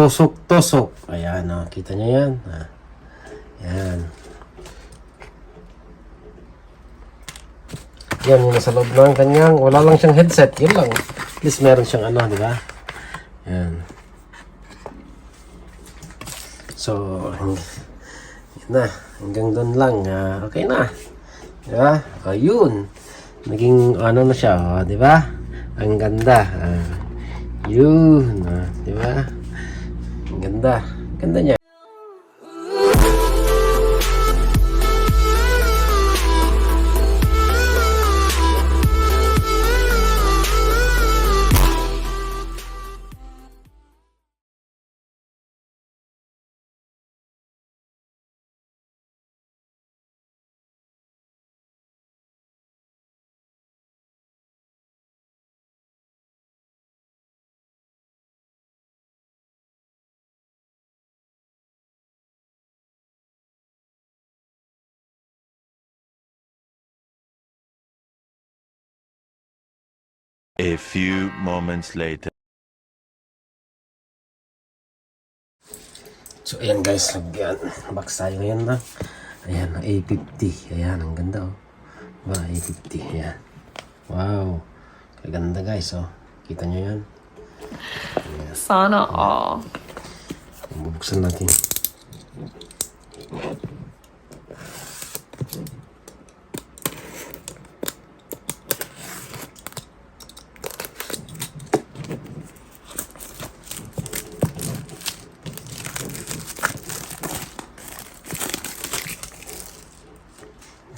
tusok-tusok. Ayan, oh, kita nyo yan. Ayan. Yan yung nasa loob ng kanyang, wala lang siyang headset, yun lang. At least meron siyang ano, di ba? Yan. So, yun na. Hanggang doon lang. Okay na. Di ba? Ayun. Naging ano na siya, di ba? Ang ganda. Yun. Di ba? Ang ganda. Ganda niya. A few moments later. So, ayan guys. Box tayo ngayon lang. Ayan, A50. Ayan, ang ganda oh. Diba, A50. Ayan. Wow. Kaganda guys oh. Kita nyo yan? Ayan. Sana all. Bubuksan natin.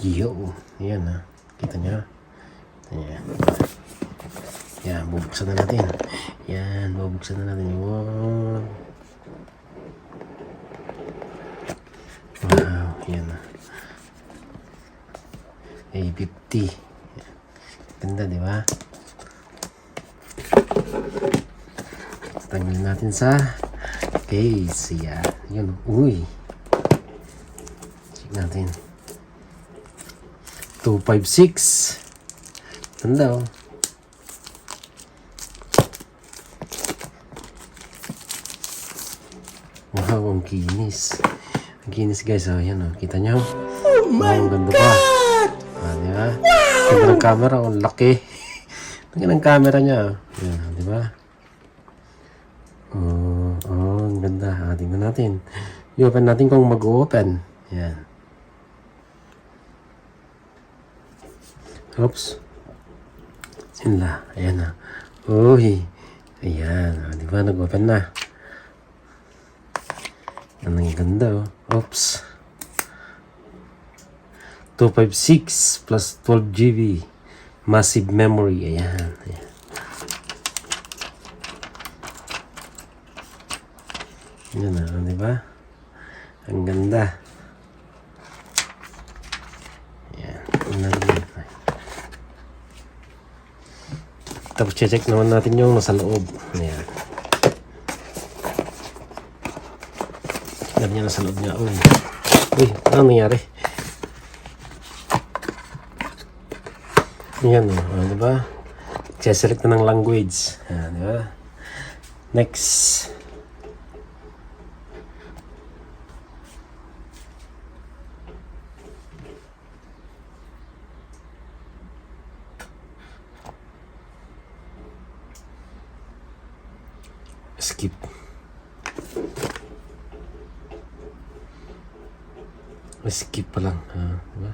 Yo, yan kita niya. Yan, bubuksan na natin. Yan, bubuksan na natin. Wow, yan A50. Ganda, di ba? Tanggalin natin sa case. Yan, yun. Uy. Check natin. 256. Ganda oh. Wow, ang kinis. Ang kinis guys, oh, yan oh. Kita nyo? Oh my God! Diba? Ganda ng camera, oh, laki. Ganda ng camera niya, oh. Yan, diba? Oh, ang ganda. Tingnan natin. I-open natin kung mag-open. Yan. Oops. Sila. Ayan na. Uy. Ayan. Di ba? Nag-open na. Yan ang ganda. Oops. 256 plus 12 GB. Massive memory. Ayan. Ayan. Yan na. Di ba? Ang ganda. Ayan. Ayan. Tapos check naman natin yung nasa loob. Ayan. Tignan niya nasa loob niya. Uy. Uy, ano nangyari? Ayan o. Diba? Select na ng language. Ayan, diba? Next. Skip. Skip pa lang. Diba?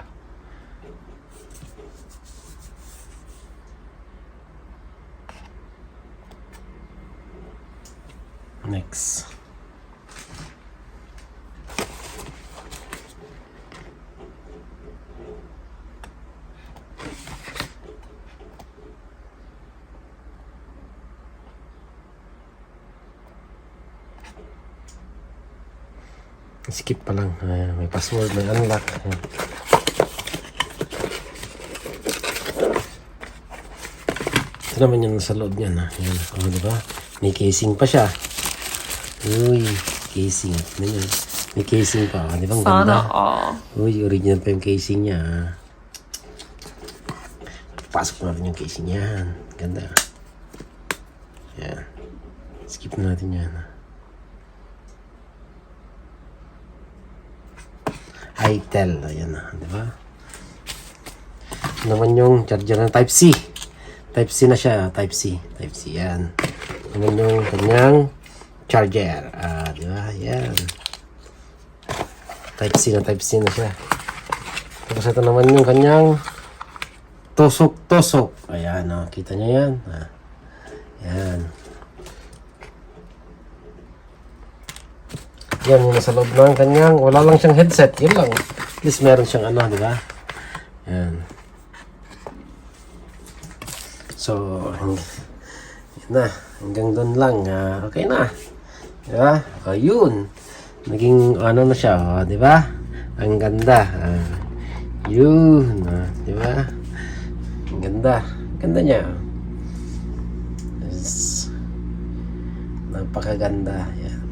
Next. Skip pa lang. May password, may unlock. Ito naman yung nasa loob niyan. Ayan. Oh, diba? May casing pa siya. Uy, casing. May casing pa. Di ba ang ganda? Sana all. Uy, original pa yung casing niya. Pasok natin yung casing niyan. Ganda. Ayan. Skip natin yan. Hytel. Ayan na, di ba? Naman yung charger ng Type C. Type C na siya, Type C. Type C, yan. Naman yung kanyang charger. Di ba? Yan. Type C na siya. Tapos ito naman yung kanyang tusok-tusok. Ayan, kita nyo yan. Yan. Yan yung nasa loob ng kanyang, wala lang siyang headset, yun lang. At least meron siyang di ba? Yan. So, yun na. Hanggang doon lang. Okay na. Di ba? Yun. Naging na siya, di ba? Ang ganda. Yun. Di ba? Ang ganda. Ganda niya. Yes. Napakaganda. Yan.